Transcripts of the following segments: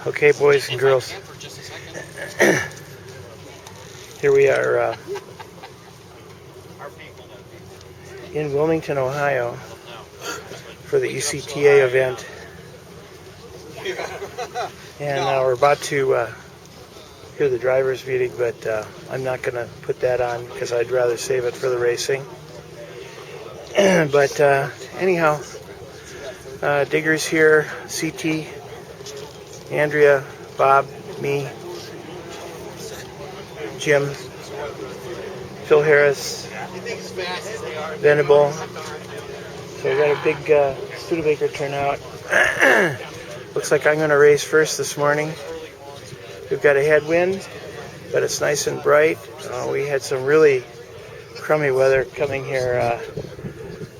Okay, boys and girls, here we are in Wilmington, Ohio for the ECTA event, and we're about to hear the driver's meeting, but I'm not going to put that on because I'd rather save it for the racing. But anyhow, Digger's here, CT, Andrea, Bob, me, Jim, Phil Harris, Venable. So we got a big Studebaker turnout. Looks like I'm going to race first this morning. We've got a headwind, but it's nice and bright. We had some really crummy weather coming here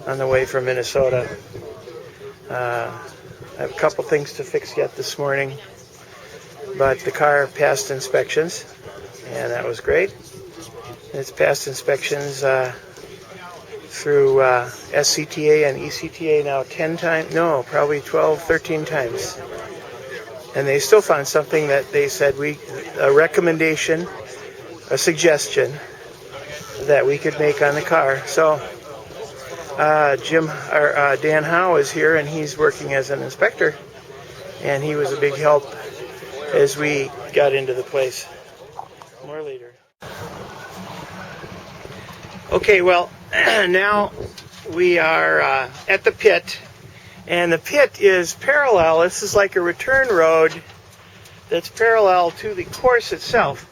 on the way from Minnesota. I have a couple things to fix yet this morning, but the car passed inspections, and that was great. It's passed inspections through SCTA and ECTA now 10 times, no, probably 12, 13 times. And they still found something that they said a recommendation, a suggestion that we could make on the car. So Dan Howe is here, and he's working as an inspector, and he was a big help as we got into the place. More later. Okay, well, now we are at the pit, and the pit is parallel. This is like a return road that's parallel to the course itself,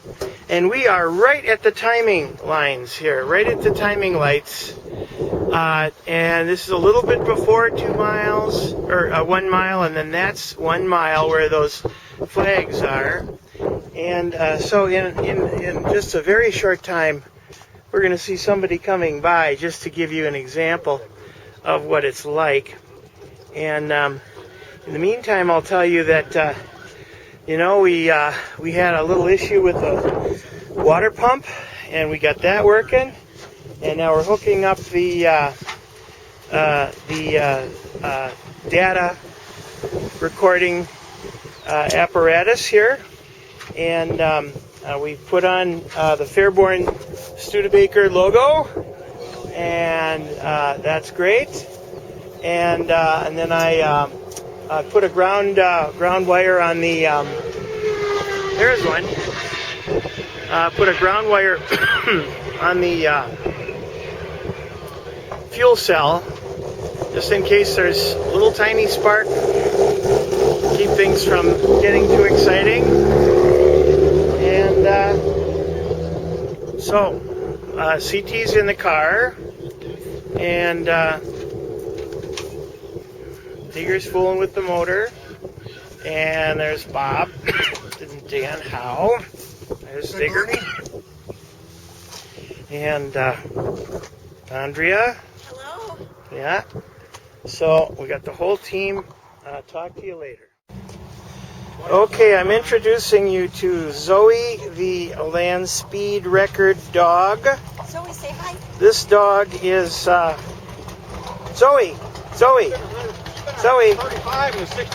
and we are right at the timing lines here, right at the timing lights. And this is a little bit before 2 miles, or 1 mile, and then that's 1 mile where those flags are. And so in just a very short time, we're going to see somebody coming by, just to give you an example of what it's like. And in the meantime, I'll tell you that we had a little issue with the water pump, and we got that working. And now we're hooking up the data recording apparatus here, and we've put on the Fairborn Studebaker logo, and that's great. And then I put a ground wire on the there's one. Put a ground wire on the fuel cell, just in case there's a little tiny spark, keep things from getting too exciting. And so CT's in the car, and Digger's fooling with the motor, and there's Bob and Dan Howe. There's Digger and Andrea. Hello. Yeah. So we got the whole team. Talk to you later. Okay, I'm introducing you to Zoe, the landspeed record dog. Zoe, say hi. This dog is Zoe.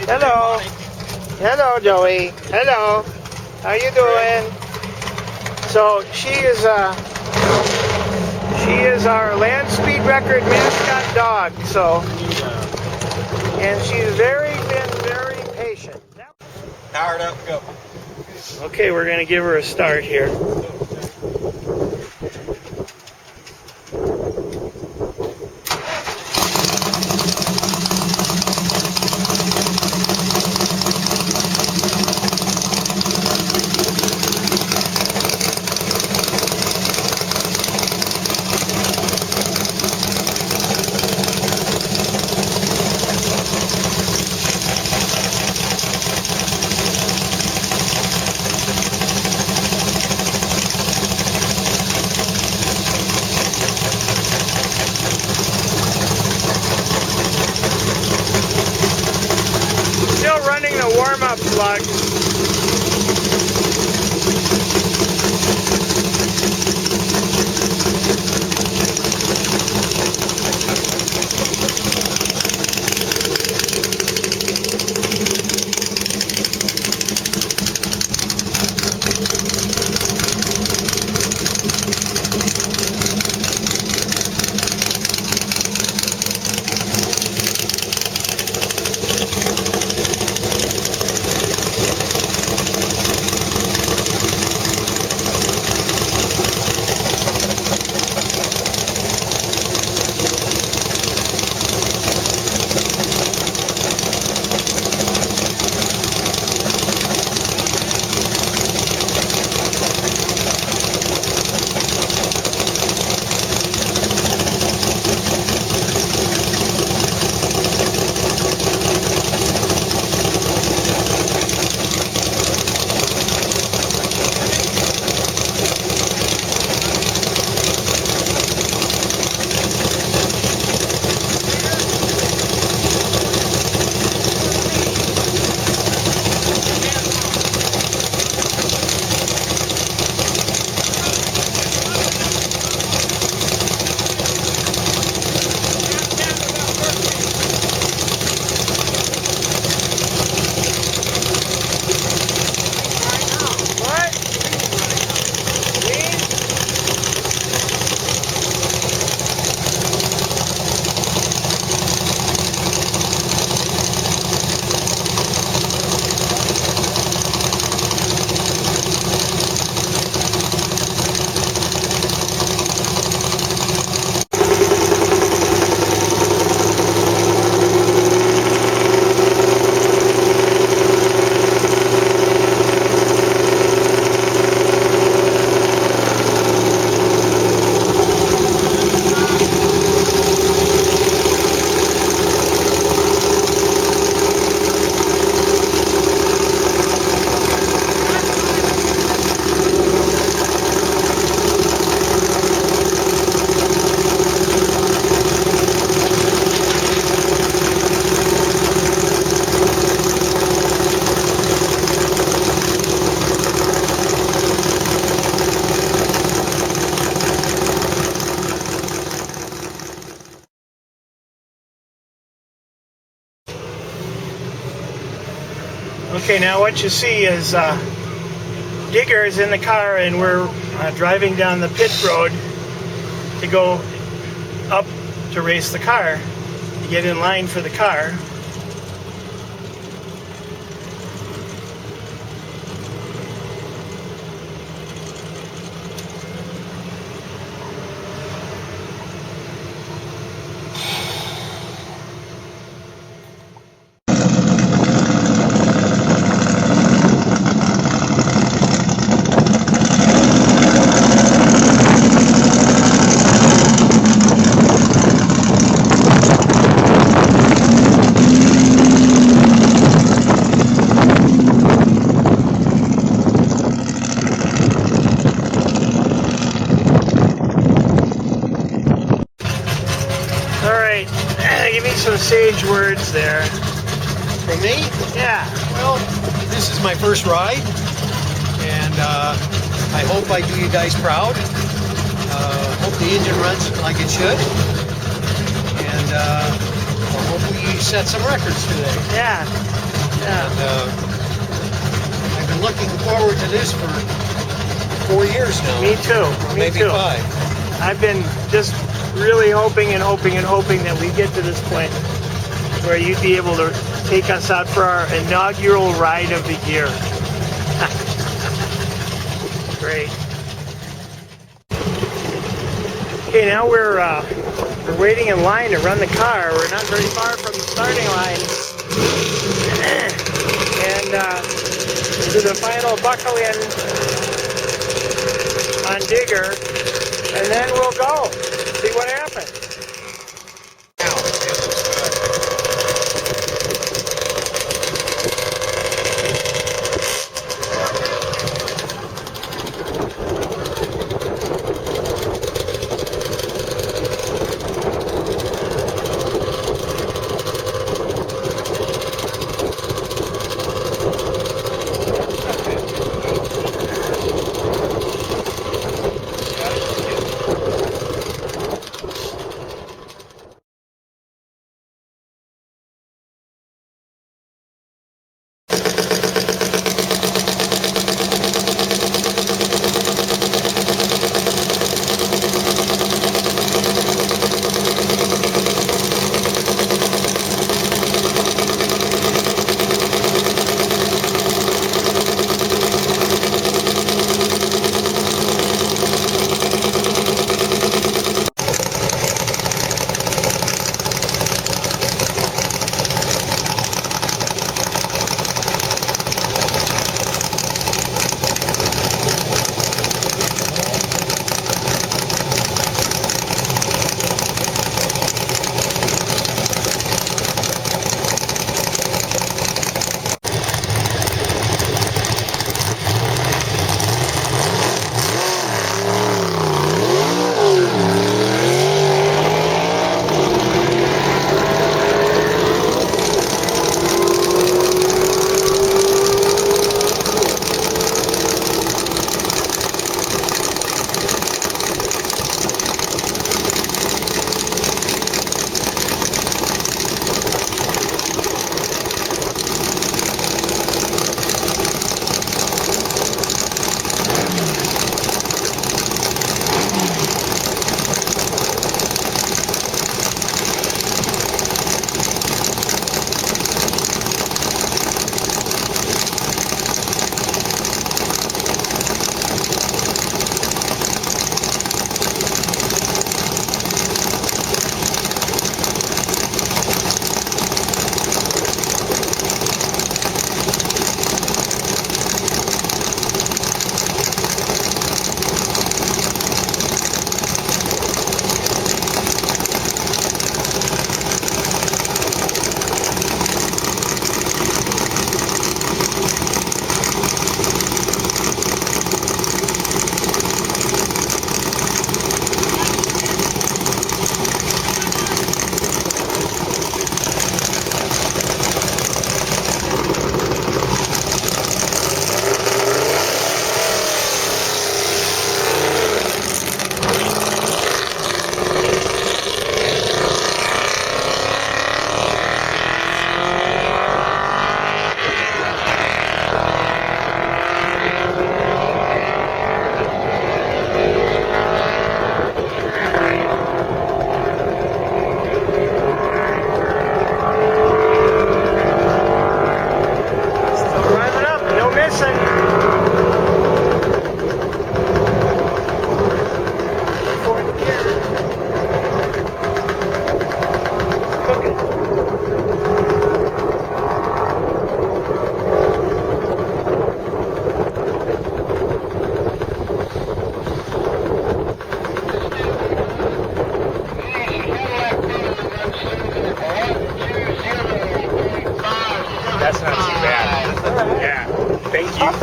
Hello. Hello, Zoe. Hello. How you doing? So she is our landspeed record mascot dog. So, and she's been very patient. Powered up, go. Okay, we're going to give her a start here. Okay, now what you see is Digger is in the car, and we're driving down the pit road to go up to race the car, to get in line for the car. Alright, give me some sage words there. From me? Yeah. Well, this is my first ride, and I hope I do you guys proud. Hope the engine runs like it should, and I hope we set some records today. Yeah. Yeah. And I've been looking forward to this for 4 years now. Me too. Or Me maybe too. 5. I've been just really hoping and hoping and hoping that we get to this point where you'd be able to take us out for our inaugural ride of the year. Great. Okay, now we're waiting in line to run the car. We're not very far from the starting line. And to the final buckle in on Digger, and then we'll go. See what happens.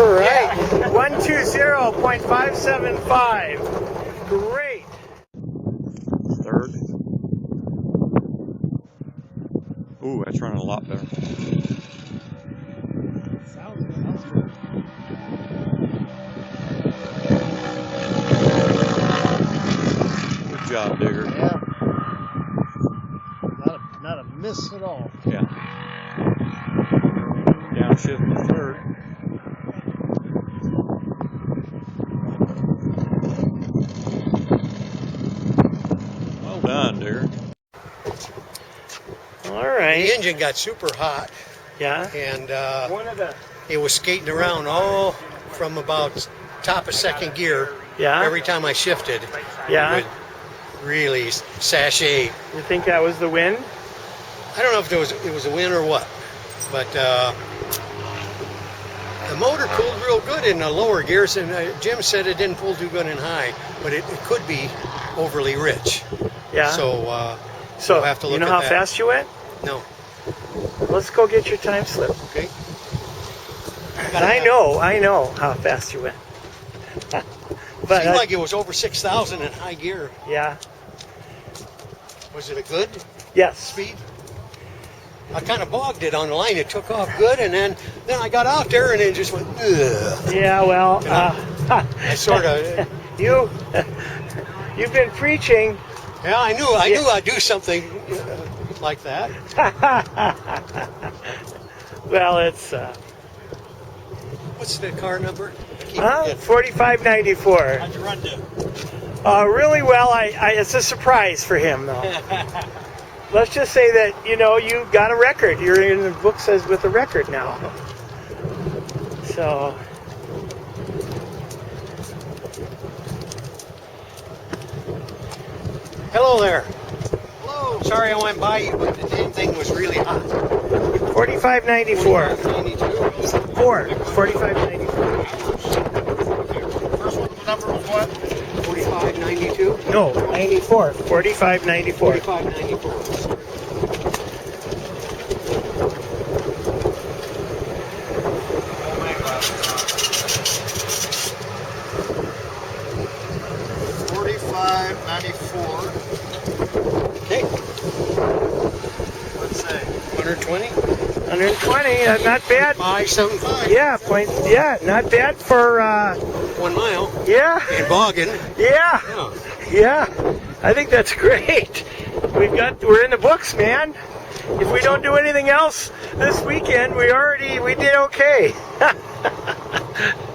All right. 120.575. Great. Third. Ooh, that's running a lot better. Sounds good. Good job, Digger. Yeah. Not a miss at all. Yeah. Downshift to third. Well done, Digger. All right. The engine got super hot, Yeah. and One of the. it was skating around all from about top of second gear. Yeah. Every time I shifted, Yeah. it would really sashay. You think that was the wind? I don't know if it was a wind or what, but the motor pulled real good in the lower gears, and Jim said it didn't pull too good in high, but it could be overly rich. Yeah. So we'll have to look you know at how that. fast you went? No. Let's go get your time slip. Okay. I know how fast you went. But Seemed like it was over 6,000 in high gear. yeah. Was it a good Yes. speed? I kind of bogged it on the line. It took off good, and then I got out there, and it just went, ugh. Yeah. Well. I sort of. You've been preaching. Yeah, I knew I'd do something like that. Well, it's What's the car number? I keep forgetting. 4594. How'd you run to? Really well. It's a surprise for him, though. Let's just say that you got a record. You're in the book says with a record now. So. Hello there. Hello. Sorry I went by you, but the damn thing was really hot. 4594. 45.92. 4594. First one, the number was what? 45.92. No, 94. 4594. 45.94. Okay. Let's say 120. 120. Not bad. 575. Yeah. Yeah. Not bad for. 1 mile. Yeah. And bogging. Yeah. Yeah. Yeah. I think that's great. We're in the books, man. If we don't do anything else this weekend, we did okay.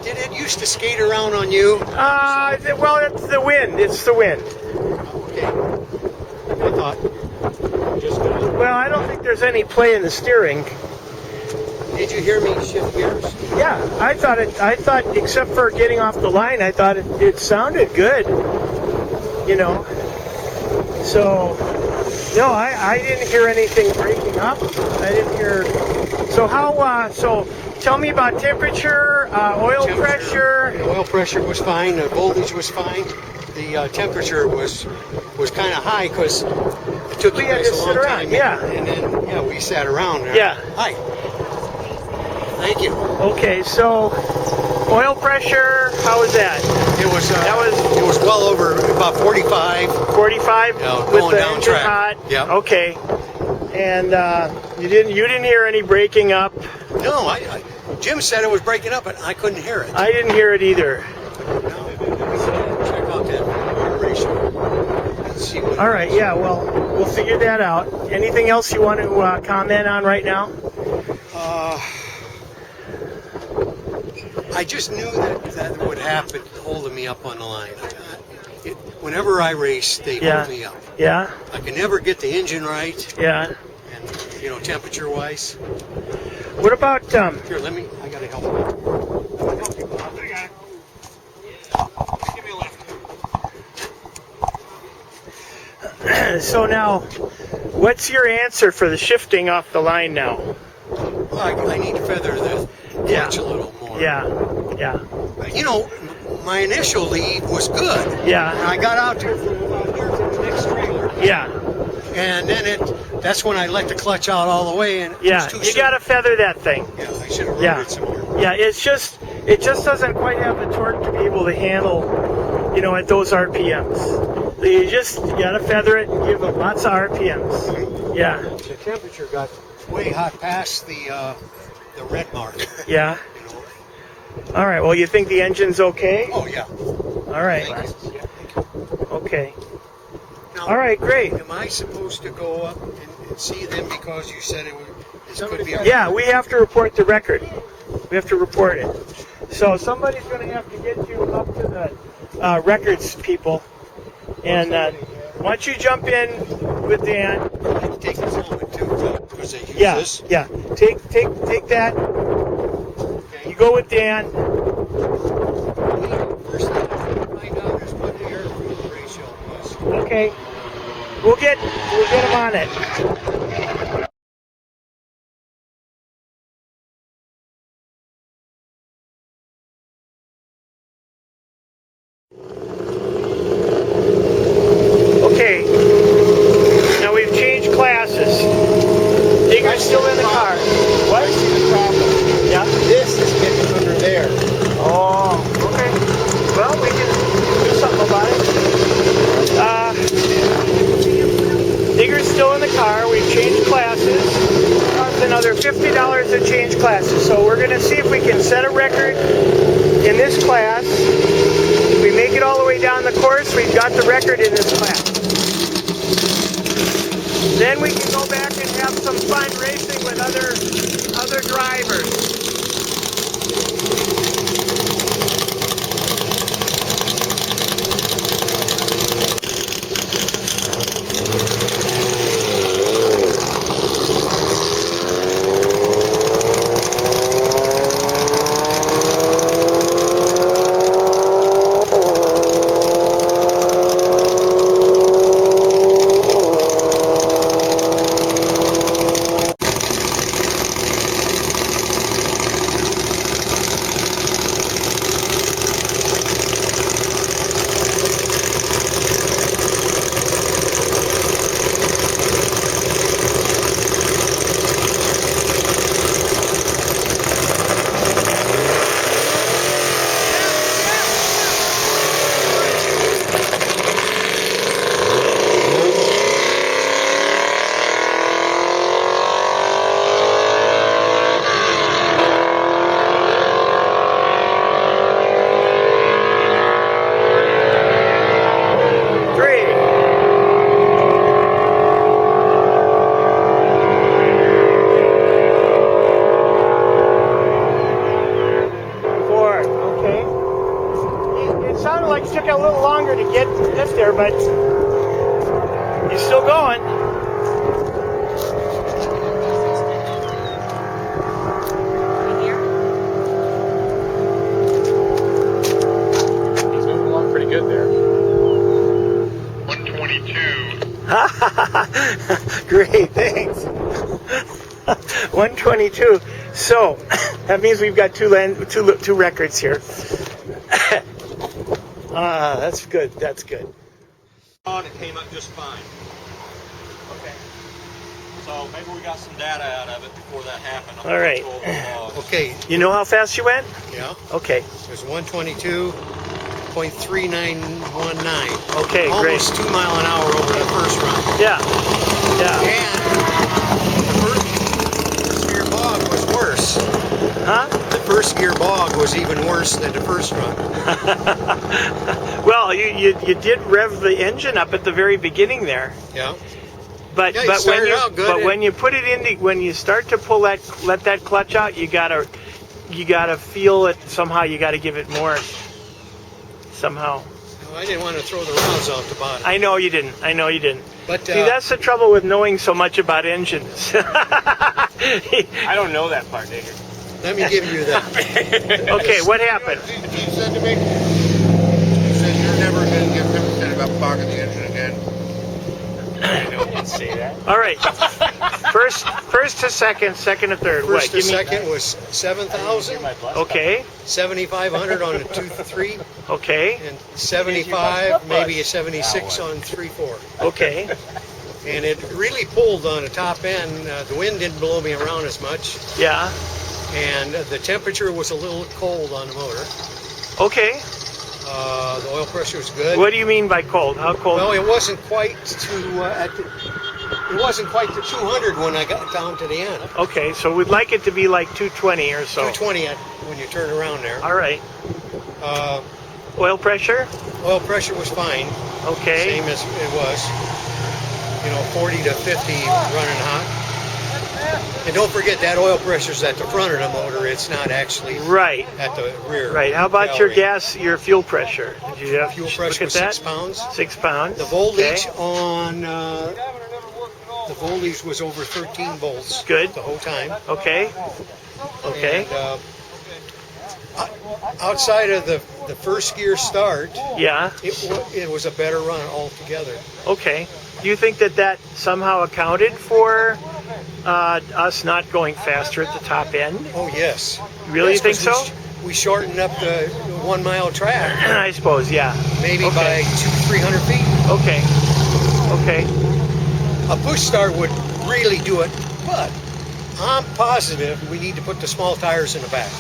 Did it used to skate around on you? Well, it's the wind. It's the wind. Okay. I thought. Just Well, I don't think there's any play in the steering. Did you hear me shift gears? Yeah, I thought except for getting off the line, I thought it sounded good. So, no, I didn't hear anything breaking up. I didn't hear. So so tell me about temperature, oil pressure. The oil pressure was fine. The voltage was fine. The temperature was kind of high because it took you had guys to a sit long around, time. yeah. And then we sat around there. Yeah. Hi. Thank you. Okay, so oil pressure, how was that? It was. It was well over about 45. 45 Yeah, with going the down engine track. hot. Yep. Okay. And you didn't hear any breaking up. No, Jim said it was breaking up, but I couldn't hear it. I didn't hear it either. Check out that ratio. Let's see what. All right, yeah, well, we'll figure that out. Anything else you want to comment on right now? I just knew that would happen, holding me up on the line. Whenever I race, they hold me up. Yeah, I can never get the engine right, yeah. and temperature-wise. What about, Here, I gotta help you. I got it. Give me a lift. so now, what's your answer for the shifting off the line now? Well, I need to feather the clutch a little more. Yeah, yeah, My initial lead was good. yeah, And I got out there from about here to the next trailer, yeah, and then that's when I let the clutch out all the way, and it yeah. was too You soon. got to feather that thing. Yeah, I should have Yeah. rode it some more. Yeah, it's just, it just doesn't quite have the torque to be able to handle, you know, at those RPMs. You gotta feather it and give it lots of RPMs. Yeah. The temperature got way hot past the red mark. Yeah. All right. Well, you think the engine's okay? Oh yeah. All right. Okay. Now, All right. Great. am I supposed to go up and see them because you said this could be a... Yeah, we have to report the record. We have to report it. So somebody's going to have to get you up to the records people. And why don't you jump in with Dan? Take this helmet too, because they use this. Yeah. Take that. Okay. You go with Dan. First thing I have to find out is what the air fuel ratio was. Okay. We'll get him on it. Okay. Now we've changed classes. Digger's still in the car. What? I see the problem. Yeah. This is getting under there. Oh, okay. Well, we can do something about it. Digger's still in the car. We've changed classes. Costs another $50 to change classes. So we're going to see if we can set a record in this class. If we make it all the way down the course, we've got the record in this class. Then we can go back and have some fun racing with other drivers. Took a little longer to get there, but he's still going. He's moving along pretty good there. 122. Great, thanks. 122. So that means we've got two records here. That's good. That's good. It came up just fine. Okay. So maybe we got some data out of it before that happened. All right. Okay, You know how fast you went? yeah. Okay. It was 122.3919. Okay, great. Almost 2 miles an hour over the first run. Yeah. Yeah. And the first gear bog was worse. Huh? The first gear bog was even worse than the first run. Well, you did rev the engine up at the very beginning there. Yeah. But Yeah, you but started out good when you put it in when you start to pull let that clutch out, you gotta feel it somehow. You gotta give it more somehow. Well, I didn't want to throw the rounds off the bottom. I know you didn't. But See, that's the trouble with knowing so much about engines. I don't know that part, Digger. let me give you that. Okay, what happened? He said to me, he said, you're never going to get 50% about parking the engine again. I didn't say that. All right. First to second to third. First to Give me- second was 7,000, Okay. 7,500 on a 2-3, Okay. and 75, maybe a 76 on 3-4. Okay. And it really pulled on the top end. The wind didn't blow me around as much, Yeah. and the temperature was a little cold on the motor. Okay. The oil pressure was good. What do you mean by cold? How cold? Well, it wasn't quite to it wasn't quite to 200 when I got down to the end. Okay, so we'd like it to be like 220 or so. 220 when you turn around there. All right. Uh, Oil pressure? oil pressure was fine, Okay. same as it was. 40 to 50 running hot. And don't forget that oil pressure's at the front of the motor. It's not actually Right. at the rear. Right. How about your gallery. your fuel pressure? Did you have Fuel look pressure at was that? 6 pounds. 6 pounds. The voltage Okay. on the voltage was over 13 volts. Good. The whole time. Okay. Okay. And, outside of the first gear start, Yeah. it was a better run altogether. Okay. Do you think that somehow accounted for us not going faster at the top end? Oh yes. You really Yes, think 'cause so? We shortened up the 1 mile track, I suppose, yeah. maybe Okay. by 200-300 feet. Okay. Okay. A push start would really do it, but I'm positive we need to put the small tires in the back.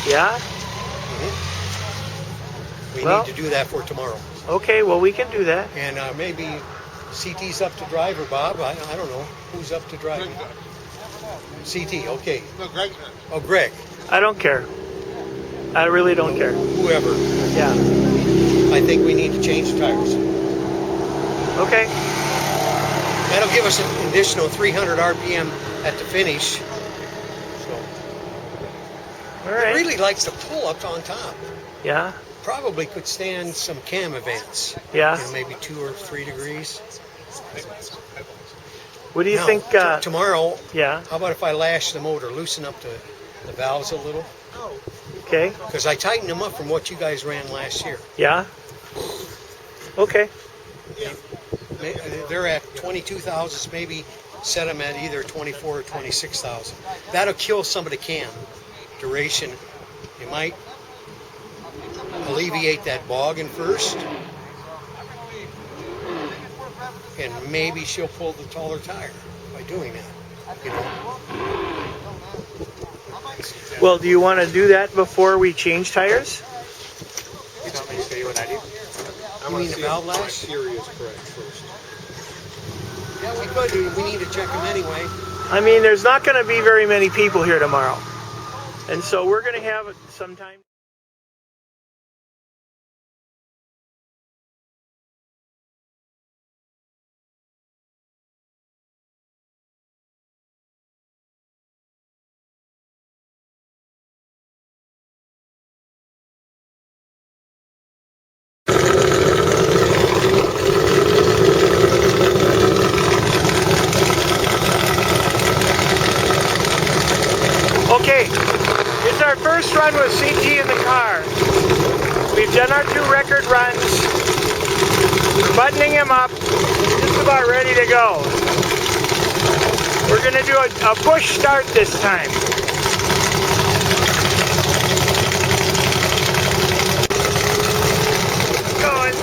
Yeah? We Well- need to do that for tomorrow. Okay, well, we can do that. And maybe CT's up to drive, or Bob. I don't know. Who's up to drive? CT, okay. No, Greg. Oh, Greg. I don't care. I really don't care. Whoever. Yeah. I think we need to change the tires. Okay. That'll give us an additional 300 RPM at the finish. So All it right. really likes to pull up on top. Yeah. Probably could stand some cam events. Yeah. Maybe 2 or 3 degrees. What do you Now, think? tomorrow, Yeah. how about if I lash the motor, loosen up the valves a little? Okay. Because I tightened them up from what you guys ran last year. Yeah. Okay. They're at 22 thousandths, maybe set them at either 24 or 26,000. That'll kill some of the cam duration. It might alleviate that bogging first. And maybe she'll pull the taller tire by doing that. Well, do you want to do that before we change tires? You want me to show you what I do? You mean the valve lash? Theory is correct first. Yeah, we could do. We need to check them anyway. I mean, there's not going to be very many people here tomorrow. And so we're going to have some time. Okay, it's our first run with CT in the car. We've done our 2 record runs. We're buttoning him up, just about ready to go. We're going to do a push start this time. Going.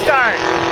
Start.